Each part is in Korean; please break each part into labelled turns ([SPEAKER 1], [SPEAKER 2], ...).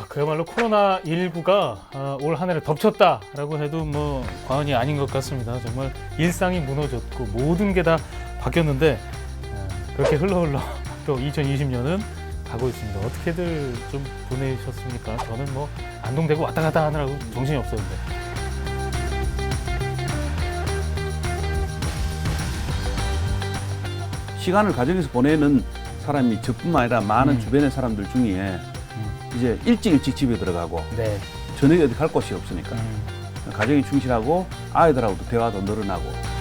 [SPEAKER 1] 그야말로 코로나19가 올 한 해를 덮쳤다라고 해도 뭐 과언이 아닌 것 같습니다. 정말 일상이 무너졌고 모든 게 다 바뀌었는데 그렇게 흘러 또 2020년은 가고 있습니다. 어떻게들 좀 보내셨습니까? 저는 뭐 안동대구 왔다 갔다 하느라고 정신이 없었는데.
[SPEAKER 2] 시간을 가정에서 보내는 사람이 저뿐만 아니라 많은 주변의 사람들 중에 이제 일찍 집에 들어가고
[SPEAKER 1] 네.
[SPEAKER 2] 저녁에 어디 갈 곳이 없으니까 가정에 충실하고 아이들하고도 대화도 늘어나고.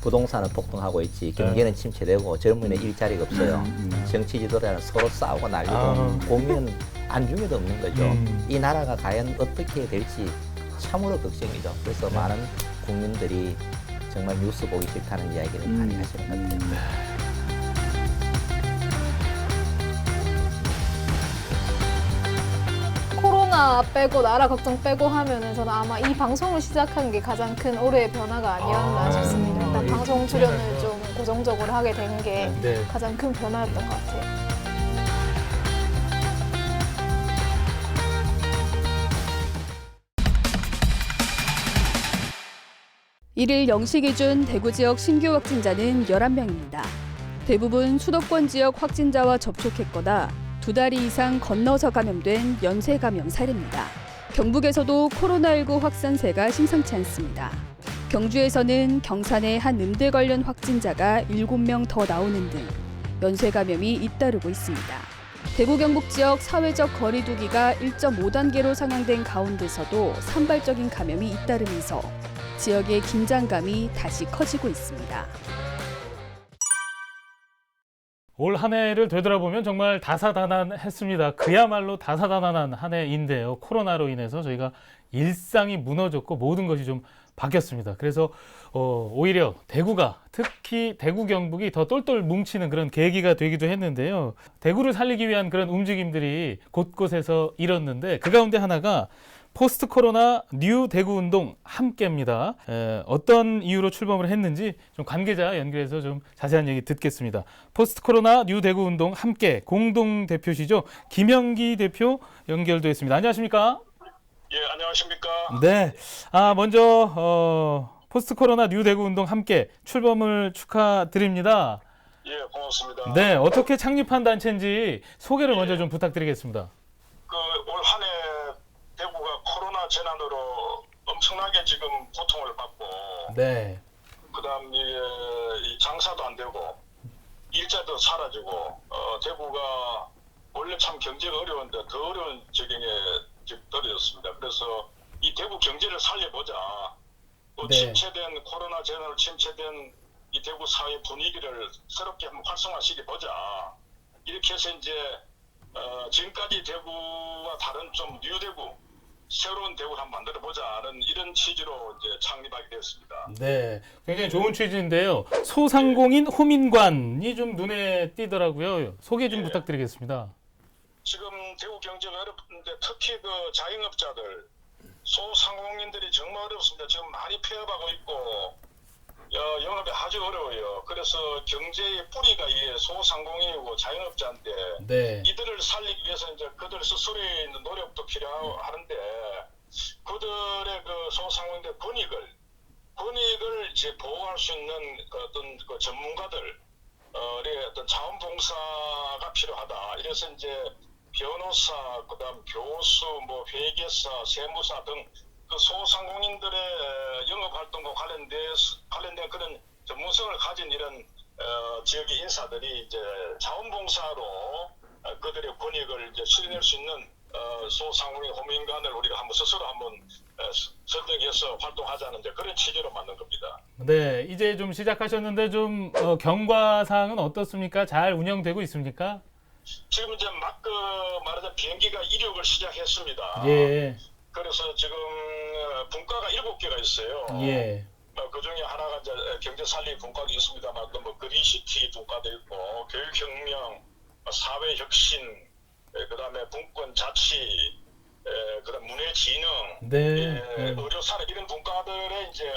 [SPEAKER 3] 부동산은 폭등하고 있지, 경제는 침체되고 젊은이는 일자리가 없어요. 정치 지도자는 서로 싸우고 난리고 공유는 안중에도 없는 거죠. 이 나라가 과연 어떻게 될지 참으로 걱정이죠. 그래서 많은 국민들이 정말 뉴스 보기 싫다는 이야기를 많이 하시는 것 같아요.
[SPEAKER 4] 코로나 빼고 나라 걱정 빼고 하면은 저는 아마 이 방송을 시작한 게 가장 큰 올해의 변화가 아니었나 싶습니다. 일단 방송 출연을 좀 고정적으로 하게 된 게
[SPEAKER 1] 네.
[SPEAKER 4] 가장 큰 변화였던 것 같아요.
[SPEAKER 5] 일일 0시 기준 대구 지역 신규 확진자는 11명입니다. 대부분 수도권 지역 확진자와 접촉했거나 2달 이상 건너서 감염된 연쇄 감염 사례입니다. 경북에서도 코로나19 확산세가 심상치 않습니다. 경주에서는 경산의 한 음대 관련 확진자가 7명 더 나오는 등 연쇄 감염이 잇따르고 있습니다. 대구 경북 지역 사회적 거리 두기가 1.5단계로 상향된 가운데서도 산발적인 감염이 잇따르면서 지역의 긴장감이 다시 커지고 있습니다.
[SPEAKER 1] 올 한 해를 되돌아보면 정말 다사다난했습니다. 그야말로 다사다난한 한 해인데요. 코로나로 인해서 저희가 일상이 무너졌고 모든 것이 좀 바뀌었습니다. 그래서 오히려 대구가, 특히 대구 경북이 더 똘똘 뭉치는 그런 계기가 되기도 했는데요. 대구를 살리기 위한 그런 움직임들이 곳곳에서 일었는데 그 가운데 하나가 포스트 코로나 뉴 대구 운동 함께입니다. 어떤 이유로 출범을 했는지 좀 관계자 연결해서 좀 자세한 얘기 듣겠습니다. 포스트 코로나 뉴 대구 운동 함께 공동 대표시죠. 김영기 대표 연결돼 있습니다. 안녕하십니까?
[SPEAKER 6] 예, 안녕하십니까?
[SPEAKER 1] 네. 먼저 포스트 코로나 뉴 대구 운동 함께 출범을 축하드립니다.
[SPEAKER 6] 예, 고맙습니다.
[SPEAKER 1] 네, 어떻게 창립한 단체인지 소개를 먼저 좀 부탁드리겠습니다.
[SPEAKER 6] 올 한 해 대구가 코로나 재난으로 엄청나게 지금 고통을 받고,
[SPEAKER 1] 네.
[SPEAKER 6] 그다음 이 장사도 안 되고 일자도 사라지고, 대구가 원래 참 경제가 어려운데 더 어려운 지경에 지금 떨어졌습니다. 그래서 이 대구 경제를 살려보자. 또
[SPEAKER 1] 네.
[SPEAKER 6] 침체된 코로나 재난으로 침체된 이 대구 사회 분위기를 새롭게 한번 활성화시켜 보자. 이렇게 해서 이제 지금까지 대구와 다른 좀 뉴 대구, 새로운 대구를 한번 만들어 보자는 이런 취지로 이제 창립하게 되었습니다.
[SPEAKER 1] 네, 굉장히 좋은 취지인데요. 소상공인 호민관이 좀 눈에 띄더라고요. 소개 좀 부탁드리겠습니다.
[SPEAKER 6] 지금 대구 경제가 어렵는데 특히 그 자영업자들, 소상공인들이 정말 어렵습니다. 지금 많이 폐업하고 있고 영업이 아주 어려워요. 그래서 경제의 뿌리가 이 소상공인이고 자영업자인데
[SPEAKER 1] 네.
[SPEAKER 6] 이들을 살리기 위해서 이제 그들 스스로의 노력도 필요하는데 그들의 그 소상공인들 권익을 이제 보호할 수 있는 어떤 그 전문가들 어떤 자원봉사가 필요하다. 이래서 이제 변호사, 그다음 교수, 뭐 회계사, 세무사 등 그 소상공인들의 영업 활동과 관련된 그런 전문성을 가진 이런 지역의 인사들이 이제 자원봉사로 그들의 권익을 이제 실현할 수 있는 소상공인 호민관을 우리가 스스로 한번 설득해서 활동하자는 그런 취지로 만든 겁니다.
[SPEAKER 1] 네, 이제 좀 시작하셨는데 좀 경과사항은 어떻습니까? 잘 운영되고 있습니까?
[SPEAKER 6] 지금 이제 막 말하자면 비행기가 이륙을 시작했습니다.
[SPEAKER 1] 예.
[SPEAKER 6] 그래서 지금 분과가 7개가 있어요.
[SPEAKER 1] 예.
[SPEAKER 6] 그 중에 하나가 이제 경제 살리기 분과가 있습니다만 또 뭐 그린시티 분과도 있고 교육혁명, 사회혁신, 그다음에 분권 자치, 그다음 문해진흥,
[SPEAKER 1] 네.
[SPEAKER 6] 의료산업 이런 분과들의 이제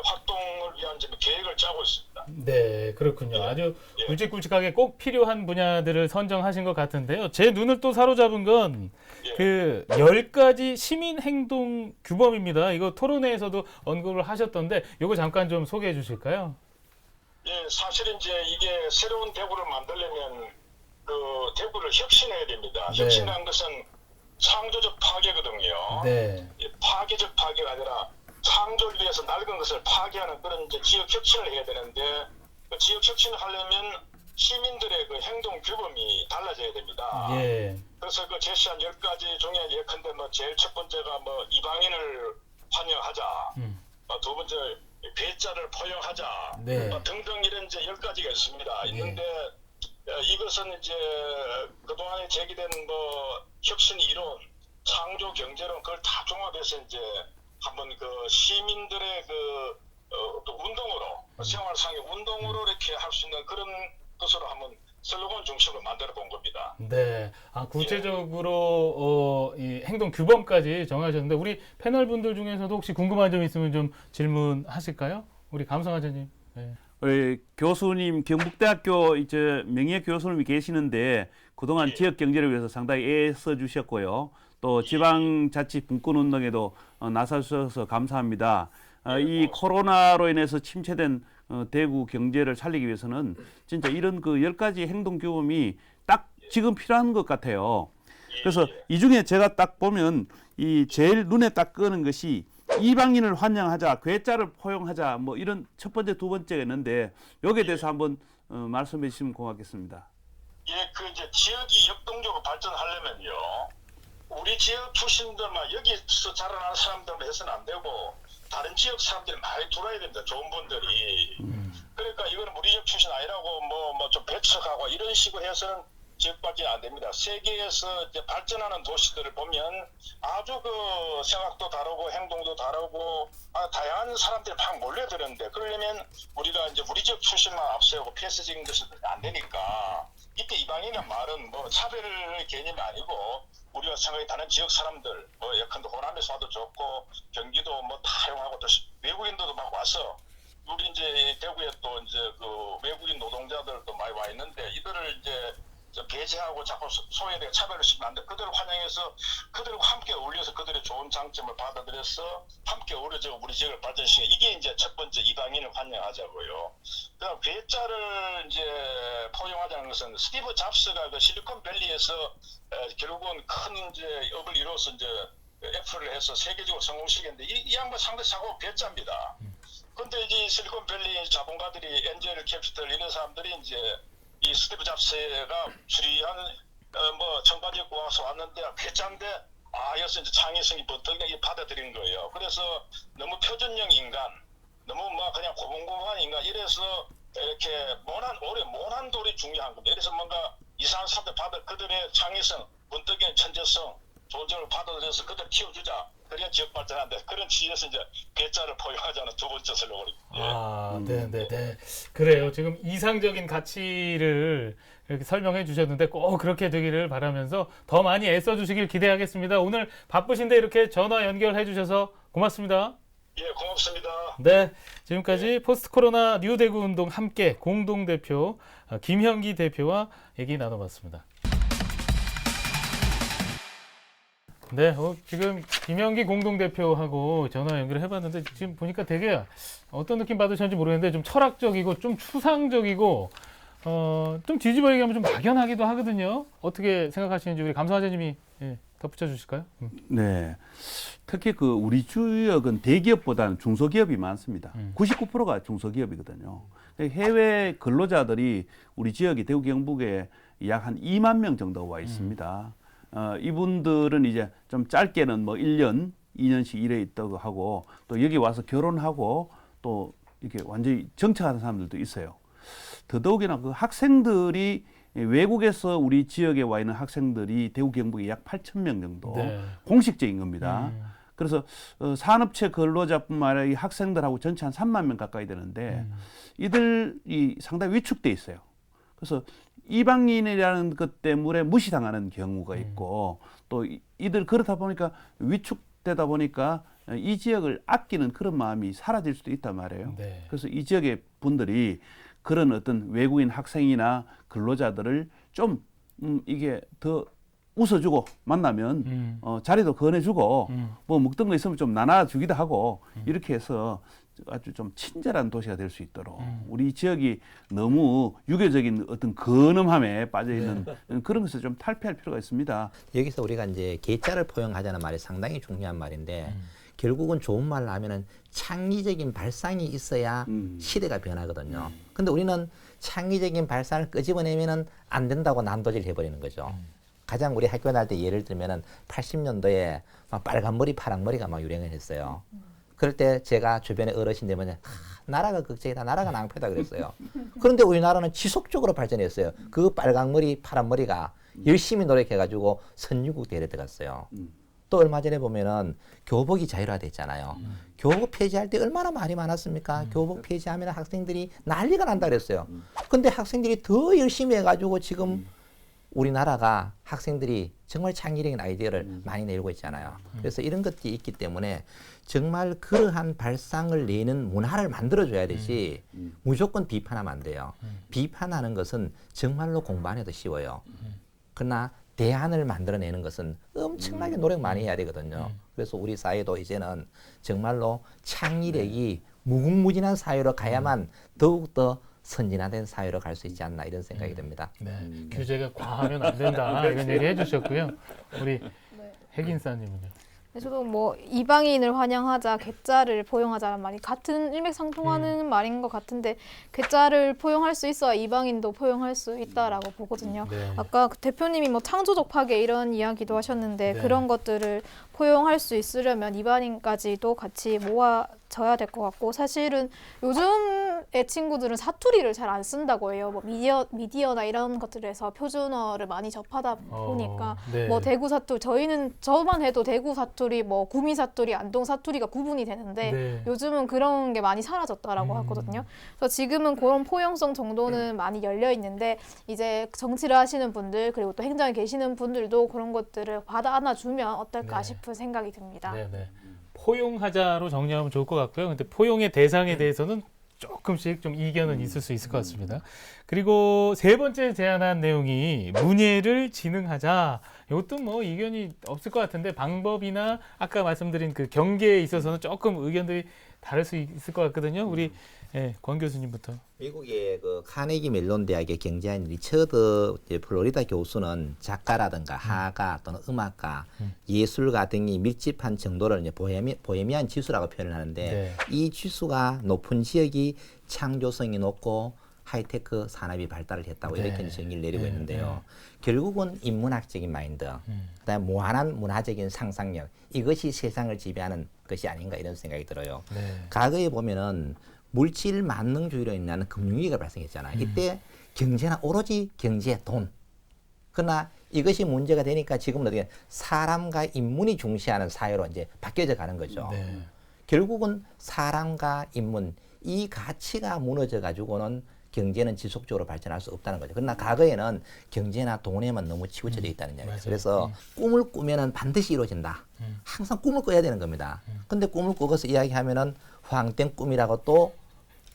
[SPEAKER 6] 활동을 위한 지금 계획을 짜고 있습니다.
[SPEAKER 1] 네, 그렇군요.
[SPEAKER 6] 예.
[SPEAKER 1] 아주
[SPEAKER 6] 예.
[SPEAKER 1] 굵직굵직하게 꼭 필요한 분야들을 선정하신 것 같은데요. 제 눈을 또 사로잡은 건
[SPEAKER 6] 예.
[SPEAKER 1] 그 10가지 시민 행동 규범입니다. 이거 토론회에서도 언급을 하셨던데 이거 잠깐 좀 소개해 주실까요?
[SPEAKER 6] 예, 사실은 이제 이게 새로운 대구를 만들려면 그 대구를 혁신해야 됩니다.
[SPEAKER 1] 네.
[SPEAKER 6] 혁신한 것은 창조적 파괴거든요.
[SPEAKER 1] 네.
[SPEAKER 6] 예, 파괴적 파괴가 아니라 창조를 위해서 낡은 것을 파괴하는 그런 이제 지역 혁신을 해야 되는데 그 지역 혁신을 하려면 시민들의 그 행동 규범이 달라져야 됩니다.
[SPEAKER 1] 예.
[SPEAKER 6] 그래서 그 제시한 10가지 중에 예컨대 뭐 제일 첫 번째가 뭐 이방인을 환영하자. 두 번째 괴짜를 포용하자.
[SPEAKER 1] 네.
[SPEAKER 6] 등등 이런 이제 10가지가 있습니다. 있는데 이것은 이제 그동안에 제기된 뭐 혁신 이론, 창조 경제론 그걸 다 종합해서 이제 한번 그 시민들의 그 또 운동으로 생활상의 운동으로 이렇게 할 수 있는 그런 것으로 한번 슬로건 중심으로 만들어 본 겁니다.
[SPEAKER 1] 네. 아, 구체적으로 이 행동 규범까지 정하셨는데 우리 패널 분들 중에서도 혹시 궁금한 점 있으면 좀 질문하실까요? 우리 감성하자님. 네.
[SPEAKER 2] 우리 교수님 경북대학교 이제 명예 교수님이 계시는데 그동안
[SPEAKER 6] 예.
[SPEAKER 2] 지역 경제를 위해서 상당히 애써 주셨고요. 또 지방자치 분권 운동에도 나서주셔서 감사합니다. 이 코로나로 인해서 침체된 대구 경제를 살리기 위해서는 진짜 이런 그 10가지 행동 규범이 딱 지금 필요한 것 같아요. 그래서 이 중에 제가 딱 보면 이 제일 눈에 딱 끄는 것이 이방인을 환영하자, 괴짜를 포용하자, 뭐 이런 첫 번째, 두 번째가 있는데 여기에 대해서 한번 말씀해 주시면 고맙겠습니다.
[SPEAKER 6] 예, 그 이제 지역이 역동적으로 발전하려면요. 우리 지역 출신들만 여기서 자라나는 사람들만 해서는 안 되고 다른 지역 사람들이 많이 들어야 됩니다. 좋은 분들이. 그러니까 이거는 우리 지역 출신 아니라고 뭐 좀 배척하고 이런 식으로 해서는 지역 발전이 안 됩니다. 세계에서 이제 발전하는 도시들을 보면 아주 그 생각도 다르고 행동도 다르고 다양한 사람들이 막 몰려드는데 그러려면 우리가 이제 우리 지역 출신만 앞세우고 폐쇄적인 것은 안 되니까 이때 이방인이라는 말은 뭐 차별의 개념이 아니고 우리가 생각이 다른 지역 사람들 뭐 예컨대 호남에서 와도 좋고 경기도 뭐 다 이용하고 또 외국인들도 막 와서 우리 이제 대구에 또 이제 그 외국인 노동자들도 많이 와 있는데 이들을 이제 배제하고 자꾸 소외되게 차별을 시키면 안 돼. 그들을 환영해서 그들과 함께 어울려서 그들의 좋은 장점을 받아들여서 함께 어우러져 우리 지역을 발전시키는 이게 이제 첫 번째 이방인을 환영하자고요. 그다음 괴짜를 이제 포용하자는 것은 스티브 잡스가 그 실리콘밸리에서 결국은 큰 이제 업을 이루어서 이제 애플을 해서 세계적으로 성공시켰는데 이 양반 상대 사고 괴짜입니다. 근데 이제 실리콘밸리 자본가들이 엔젤 캐피털 이런 사람들이 이제 이 스티브 잡스가 수리한 뭐 청바지 입고 와서 왔는데 괴짜인데 여기서 이제 창의성이 번뜩이 받아들인 거예요. 그래서 너무 표준형 인간, 너무 뭐 그냥 고분고분한 인간 이래서 이렇게 모난 돌이 중요한 겁니다. 그래서 뭔가 이상한 사람들 그들의 창의성, 번뜩이는 천재성, 존재를 받아들여서 그들 키워주자. 그래야 지역 발전한다. 그런 취지에서 이제 괴짜를 포용하자는 두 번째 슬로건입니다.
[SPEAKER 1] 네. 그래요. 지금 이상적인 가치를 이렇게 설명해 주셨는데 꼭 그렇게 되기를 바라면서 더 많이 애써 주시길 기대하겠습니다. 오늘 바쁘신데 이렇게 전화 연결해 주셔서 고맙습니다.
[SPEAKER 6] 예, 고맙습니다.
[SPEAKER 1] 네, 지금까지 포스트 코로나 뉴 대구 운동 함께 공동 대표 김형기 대표와 얘기 나눠봤습니다. 네, 지금 김형기 공동대표하고 전화 연결을 해봤는데 지금 보니까 되게 어떤 느낌 받으셨는지 모르겠는데 좀 철학적이고 좀 추상적이고 좀 뒤집어 얘기하면 좀 막연하기도 하거든요. 어떻게 생각하시는지 우리 감사하자님이 덧붙여 주실까요?
[SPEAKER 2] 네. 특히 그 우리 지역은 대기업보다는 중소기업이 많습니다. 99%가 중소기업이거든요. 해외 근로자들이 우리 지역이 대구 경북에 약 한 2만 명 정도 와 있습니다. 이분들은 이제 좀 짧게는 뭐 1년, 2년씩 일해 있다고 하고 또 여기 와서 결혼하고 또 이렇게 완전히 정착하는 사람들도 있어요. 더더욱이나 그 학생들이 외국에서 우리 지역에 와 있는 학생들이 대구 경북에 약 8,000명 정도 공식적인 겁니다. 그래서 산업체 근로자뿐만 아니라 이 학생들하고 전체 한 3만 명 가까이 되는데 이들이 상당히 위축돼 있어요. 그래서 이방인이라는 것 때문에 무시당하는 경우가 있고 또 이들 그렇다 보니까 위축 되다 보니까 이 지역을 아끼는 그런 마음이 사라질 수도 있단 말이에요.
[SPEAKER 1] 네.
[SPEAKER 2] 그래서 이 지역의 분들이 그런 어떤 외국인 학생이나 근로자들을 좀 이게 더 웃어주고 만나면 자리도 건네주고 뭐 먹던 거 있으면 좀 나눠주기도 하고 이렇게 해서 아주 좀 친절한 도시가 될 수 있도록 우리 지역이 너무 유교적인 어떤 근엄함에 빠져 있는 그런 것을 좀 탈피할 필요가 있습니다.
[SPEAKER 3] 여기서 우리가 이제 계자를 포용하자는 말이 상당히 중요한 말인데 결국은 좋은 말로 하면은 창의적인 발상이 있어야 시대가 변하거든요. 근데 우리는 창의적인 발상을 끄집어내면은 안 된다고 난도질 해버리는 거죠. 가장 우리 학교 다닐 때 예를 들면은 80년도에 막 빨간 머리, 파란 머리가 막 유행을 했어요. 그럴 때 제가 주변에 어르신들 보면 나라가 걱정이다, 나라가 낭패다 그랬어요. 그런데 우리나라는 지속적으로 발전했어요. 그 빨간 머리, 파란 머리가 열심히 노력해가지고 선진국 대회에 들어갔어요. 또 얼마 전에 보면은 교복이 자율화됐잖아요. 교복 폐지할 때 얼마나 말이 많았습니까? 교복 폐지하면 학생들이 난리가 난다 그랬어요. 근데 학생들이 더 열심히 해가지고 지금 우리나라가 학생들이 정말 창의적인 아이디어를 많이 내고 있잖아요. 그래서 이런 것들이 있기 때문에 정말 그러한 발상을 내는 문화를 만들어줘야 되지 무조건 비판하면 안 돼요. 비판하는 것은 정말로 공부 안 해도 쉬워요. 그러나 대안을 만들어내는 것은 엄청나게 노력 많이 해야 되거든요. 그래서 우리 사회도 이제는 정말로 창의력이 무궁무진한 사회로 가야만 더욱더 선진화된 사회로 갈 수 있지 않나 이런 생각이 듭니다.
[SPEAKER 1] 네. 규제가 과하면 안 된다 이런 얘기 해주셨고요. 우리 핵인싸님은요.
[SPEAKER 4] 네, 저도 뭐 이방인을 환영하자, 괴짜를 포용하자는 말이 같은 일맥상통하는 말인 것 같은데 괴짜를 포용할 수 있어야 이방인도 포용할 수 있다라고 보거든요.
[SPEAKER 1] 네.
[SPEAKER 4] 아까 그 대표님이 뭐 창조적 파괴 이런 이야기도 하셨는데
[SPEAKER 1] 네.
[SPEAKER 4] 그런 것들을 포용할 수 있으려면 이방인까지도 같이 모아져야 될 것 같고 사실은 요즘의 친구들은 사투리를 잘 안 쓴다고 해요. 뭐 미디어나 이런 것들에서 표준어를 많이 접하다 보니까
[SPEAKER 1] 네.
[SPEAKER 4] 뭐 대구 사투리 저만 해도 대구 사투리 뭐 구미 사투리 안동 사투리가 구분이 되는데
[SPEAKER 1] 네.
[SPEAKER 4] 요즘은 그런 게 많이 사라졌다라고 하거든요. 그래서 지금은 그런 포용성 정도는 많이 열려 있는데 이제 정치를 하시는 분들 그리고 또 행정에 계시는 분들도 그런 것들을 받아 안아주면 어떨까
[SPEAKER 1] 네.
[SPEAKER 4] 싶은 생각이 듭니다.
[SPEAKER 1] 네네. 포용하자로 정리하면 좋을 것 같고요. 근데 포용의 대상에 대해서는 조금씩 좀 이견은 있을 수 있을 것 같습니다. 그리고 세 번째 제안한 내용이 문예를 진흥하자. 이것도 뭐 이견이 없을 것 같은데 방법이나 아까 말씀드린 그 경계에 있어서는 조금 의견들이 다를 수 있을 것 같거든요. 우리 권 교수님부터.
[SPEAKER 3] 미국의 그 카네기 멜론 대학의 경제인 리처드 플로리다 교수는 작가라든가 화가 또는 음악가, 예술가 등이 밀집한 정도를 이제 보헤미안 지수라고 표현을 하는데
[SPEAKER 1] 네.
[SPEAKER 3] 이 지수가 높은 지역이 창조성이 높고 하이테크 산업이 발달을 했다고
[SPEAKER 1] 네.
[SPEAKER 3] 이렇게 정의를 내리고
[SPEAKER 1] 네.
[SPEAKER 3] 있는데요. 결국은 인문학적인 마인드, 그다음에 무한한 문화적인 상상력 이것이 세상을 지배하는 것이 아닌가 이런 생각이 들어요.
[SPEAKER 1] 네.
[SPEAKER 3] 과거에 보면은 물질 만능주의로 인한 금융위기가 발생했잖아요. 이때 경제는 오로지 경제, 돈. 그러나 이것이 문제가 되니까 지금은 어떻게 사람과 인문이 중시하는 사회로 이제 바뀌어져 가는 거죠.
[SPEAKER 1] 네.
[SPEAKER 3] 결국은 사람과 인문 이 가치가 무너져 가지고는 경제는 지속적으로 발전할 수 없다는 거죠. 그러나 과거에는 경제나 돈에만 너무 치우쳐져 있다는 이야기죠.
[SPEAKER 1] 맞아요.
[SPEAKER 3] 그래서 꿈을 꾸면은 반드시 이루어진다. 항상 꿈을 꿔야 되는 겁니다. 근데 꿈을 꾸고서 이야기하면은 황땡 꿈이라고 또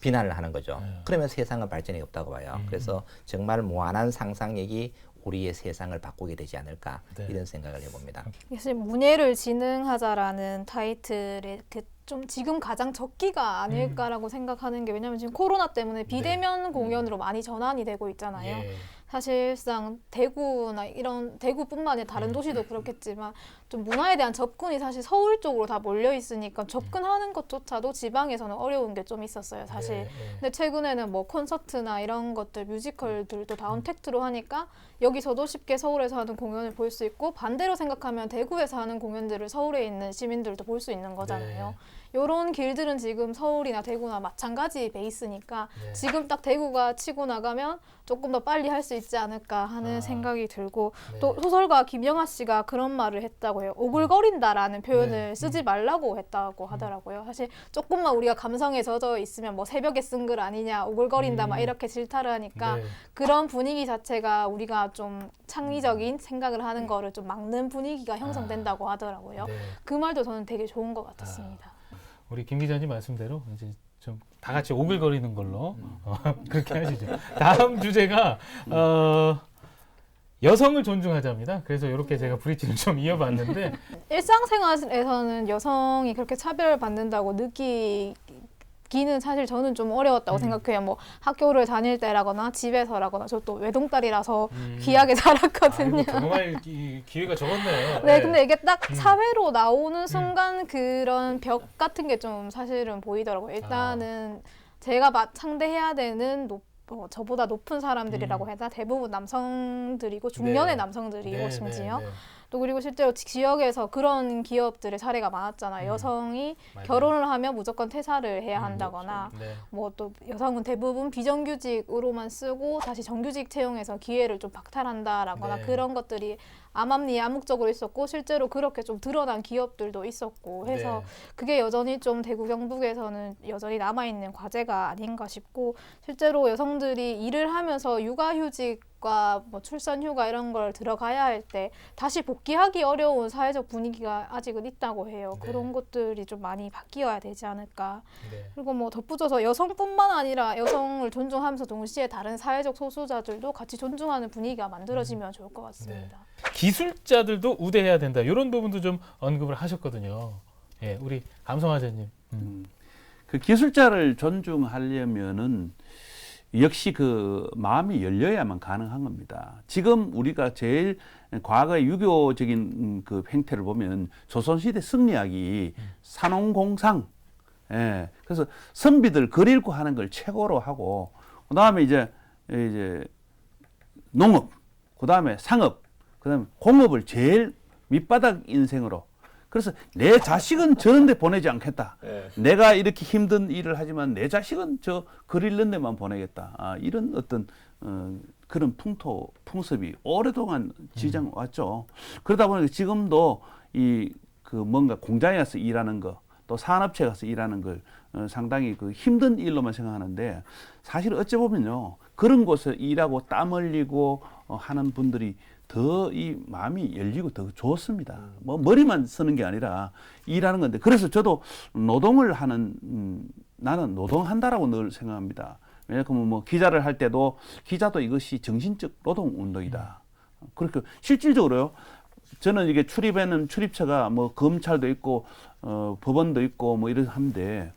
[SPEAKER 3] 비난을 하는 거죠. 그러면 세상은 발전이 없다고 봐요. 그래서 정말 무한한 상상력이 우리의 세상을 바꾸게 되지 않을까
[SPEAKER 1] 네.
[SPEAKER 3] 이런 생각을 해봅니다.
[SPEAKER 4] 사실 문예를 진흥하자라는 타이틀에 좀 지금 가장 적기가 아닐까라고 생각하는 게 왜냐하면 지금 코로나 때문에 비대면 공연으로 많이 전환이 되고 있잖아요.
[SPEAKER 1] 예.
[SPEAKER 4] 사실상 대구나 이런 대구뿐만 아니라 다른 도시도 그렇겠지만 좀 문화에 대한 접근이 사실 서울 쪽으로 다 몰려 있으니까 접근하는 것조차도 지방에서는 어려운 게 좀 있었어요, 사실.
[SPEAKER 1] 네, 네.
[SPEAKER 4] 근데 최근에는 뭐 콘서트나 이런 것들, 뮤지컬들도 다운택트로 하니까 여기서도 쉽게 서울에서 하는 공연을 볼 수 있고 반대로 생각하면 대구에서 하는 공연들을 서울에 있는 시민들도 볼 수 있는 거잖아요. 이런 길들은 지금 서울이나 대구나 마찬가지 베이스니까
[SPEAKER 1] 네.
[SPEAKER 4] 지금 딱 대구가 치고 나가면 조금 더 빨리 할 수 있지 않을까 하는 생각이 들고
[SPEAKER 1] 네.
[SPEAKER 4] 또 소설가 김영하 씨가 그런 말을 했다고 해요. 오글거린다라는 표현을
[SPEAKER 1] 네.
[SPEAKER 4] 쓰지 말라고 했다고 하더라고요. 사실 조금만 우리가 감성에 젖어 있으면 뭐 새벽에 쓴 글 아니냐, 오글거린다 막 이렇게 질타를 하니까
[SPEAKER 1] 네.
[SPEAKER 4] 그런 분위기 자체가 우리가 좀 창의적인 생각을 하는 거를 좀 막는 분위기가 형성된다고 하더라고요.
[SPEAKER 1] 네.
[SPEAKER 4] 그 말도 저는 되게 좋은 것 같았습니다.
[SPEAKER 1] 우리 김 기자님 말씀대로 이제 좀 다 같이 오글거리는 걸로 그렇게 하시죠. 다음 주제가 여성을 존중하자입니다. 그래서 이렇게 제가 브릿지를 좀 이어봤는데
[SPEAKER 4] 일상생활에서는 여성이 그렇게 차별받는다고 느끼기는 사실 저는 좀 어려웠다고 생각해요. 뭐 학교를 다닐 때라거나 집에서라거나 저 또 외동딸이라서 귀하게 자랐거든요.
[SPEAKER 1] 아이고, 정말 기회가 적었네요.
[SPEAKER 4] 네, 근데 이게 딱 사회로 나오는 순간 그런 벽 같은 게 좀 사실은 보이더라고요. 일단은 제가 상대해야 되는 저보다 높은 사람들이라고 해야 대부분 남성들이고 중년의
[SPEAKER 1] 네.
[SPEAKER 4] 남성들이고
[SPEAKER 1] 네,
[SPEAKER 4] 심지어
[SPEAKER 1] 네, 네.
[SPEAKER 4] 또 그리고 실제로 지역에서 그런 기업들의 사례가 많았잖아요. 여성이
[SPEAKER 1] 맞아요.
[SPEAKER 4] 결혼을 하면 무조건 퇴사를 해야 한다거나
[SPEAKER 1] 네.
[SPEAKER 4] 뭐 또 여성은 대부분 비정규직으로만 쓰고 다시 정규직 채용해서 기회를 좀 박탈한다라거나
[SPEAKER 1] 네.
[SPEAKER 4] 그런 것들이 암암리에 암묵적으로 있었고 실제로 그렇게 좀 드러난 기업들도 있었고 해서
[SPEAKER 1] 네.
[SPEAKER 4] 그게 여전히 좀 대구 경북에서는 여전히 남아있는 과제가 아닌가 싶고 실제로 여성들이 일을 하면서 육아휴직과 뭐 출산휴가 이런 걸 들어가야 할 때 다시 복귀하기 어려운 사회적 분위기가 아직은 있다고 해요.
[SPEAKER 1] 네.
[SPEAKER 4] 그런 것들이 좀 많이 바뀌어야 되지 않을까.
[SPEAKER 1] 네.
[SPEAKER 4] 그리고 뭐 덧붙여서 여성뿐만 아니라 여성을 존중하면서 동시에 다른 사회적 소수자들도 같이 존중하는 분위기가 만들어지면 좋을 것 같습니다.
[SPEAKER 1] 기술자들도 우대해야 된다. 이런 부분도 좀 언급을 하셨거든요. 예, 우리 감성화자님.
[SPEAKER 2] 그 기술자를 존중하려면은 역시 그 마음이 열려야만 가능한 겁니다. 지금 우리가 제일 과거의 유교적인 그 행태를 보면 조선시대 승리학이 산업공상, 예, 그래서 선비들 글 읽고 하는 걸 최고로 하고, 그 다음에 이제 농업, 그 다음에 상업, 그 다음에 공업을 제일 밑바닥 인생으로. 그래서 내 자식은 저런 데 보내지 않겠다. 내가 이렇게 힘든 일을 하지만 내 자식은 저 글 읽는 데만 보내겠다. 이런 어떤 그런 풍습이 오랫동안 지정 왔죠. 그러다 보니까 지금도 이 그 뭔가 공장에 가서 일하는 거, 또 산업체에 가서 일하는 걸 상당히 그 힘든 일로만 생각하는데 사실 어찌 보면요. 그런 곳에 일하고 땀 흘리고 하는 분들이 더 이 마음이 열리고 더 좋습니다. 뭐 머리만 쓰는 게 아니라 일하는 건데 그래서 저도 노동을 하는 나는 노동한다라고 늘 생각합니다. 왜냐하면 뭐 기자를 할 때도 기자도 이것이 정신적 노동 운동이다. 그렇게 실질적으로요. 저는 이게 출입에는 출입처가 뭐 검찰도 있고 법원도 있고 뭐 이런 한데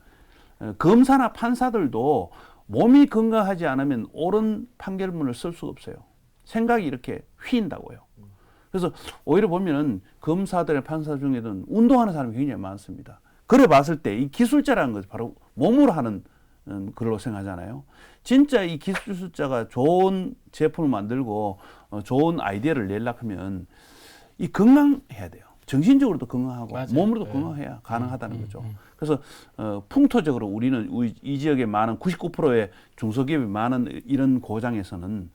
[SPEAKER 2] 검사나 판사들도 몸이 건강하지 않으면 옳은 판결문을 쓸 수가 없어요. 생각이 이렇게 휘인다고요. 그래서 오히려 보면은 검사들, 판사 중에는 운동하는 사람이 굉장히 많습니다. 그래 봤을 때 이 기술자라는 것은 바로 몸으로 하는 걸로 생각하잖아요. 진짜 이 기술자가 좋은 제품을 만들고 좋은 아이디어를 내려고 하면 이 건강해야 돼요. 정신적으로도 건강하고
[SPEAKER 1] 맞아요.
[SPEAKER 2] 몸으로도
[SPEAKER 1] 네.
[SPEAKER 2] 건강해야 가능하다는 거죠. 그래서 풍토적으로 우리는 이 지역에 많은 99%의 중소기업이 많은 이런 고장에서는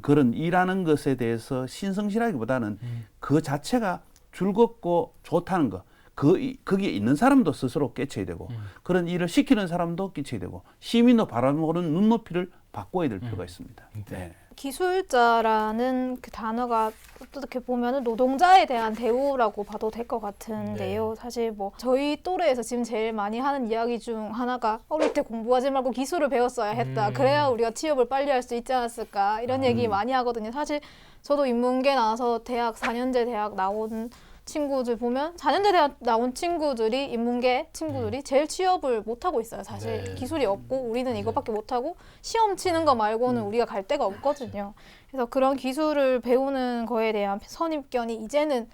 [SPEAKER 2] 그런 일하는 것에 대해서 신성시라기보다는 그 자체가 즐겁고 좋다는 거. 거기에 있는 사람도 스스로 깨쳐야 되고 그런 일을 시키는 사람도 깨쳐야 되고 시민도 바라보는 눈높이를 바꿔야 될 필요가 있습니다. 네.
[SPEAKER 4] 기술자라는 그 단어가 어떻게 보면은 노동자에 대한 대우라고 봐도 될 것 같은데요. 사실 뭐 저희 또래에서 지금 제일 많이 하는 이야기 중 하나가 어릴 때 공부하지 말고 기술을 배웠어야 했다. 그래야 우리가 취업을 빨리 할 수 있지 않았을까. 이런 얘기 많이 하거든요. 사실 저도 인문계 나와서 대학 4년제 대학 나온 친구들 보면 4년제 대학 나온 친구들이 인문계 친구들이 제일 취업을 못하고 있어요. 사실
[SPEAKER 1] 네.
[SPEAKER 4] 기술이 없고 우리는 이것밖에 못하고 시험 치는 거 말고는 우리가 갈 데가 없거든요. 그래서 그런 기술을 배우는 거에 대한 선입견이 이제는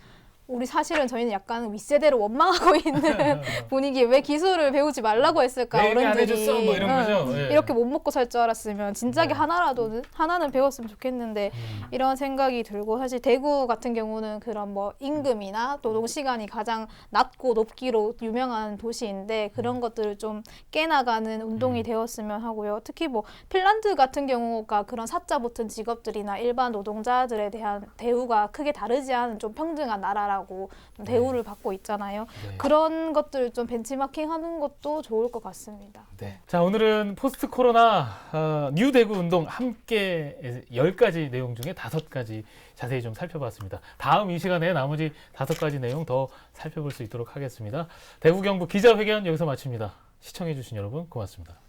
[SPEAKER 4] 우리 사실은 저희는 약간 윗세대를 원망하고 있는 분위기에 왜 기술을 배우지 말라고 했을까
[SPEAKER 1] 왜 얘기 안
[SPEAKER 4] 어른들이
[SPEAKER 1] 해줬어? 뭐 이런 거죠. 예.
[SPEAKER 4] 이렇게 못 먹고 살 줄 알았으면 진작에
[SPEAKER 1] 네.
[SPEAKER 4] 하나는 배웠으면 좋겠는데 이런 생각이 들고 사실 대구 같은 경우는 그런 뭐 임금이나 노동 시간이 가장 낮고 높기로 유명한 도시인데 그런 것들을 좀 깨나가는 운동이 되었으면 하고요. 특히 뭐 핀란드 같은 경우가 그런 사자 붙은 직업들이나 일반 노동자들에 대한 대우가 크게 다르지 않은 좀 평등한 나라라고 좀 대우를 받고 있잖아요.
[SPEAKER 1] 네.
[SPEAKER 4] 그런 것들을 좀 벤치마킹하는 것도 좋을 것 같습니다.
[SPEAKER 1] 네. 자, 오늘은 포스트 코로나 뉴 대구 운동 함께 10가지 내용 중에 5가지 자세히 좀 살펴봤습니다. 다음 이 시간에 나머지 5가지 내용 더 살펴볼 수 있도록 하겠습니다. 대구 경북 기자회견 여기서 마칩니다. 시청해주신 여러분 고맙습니다.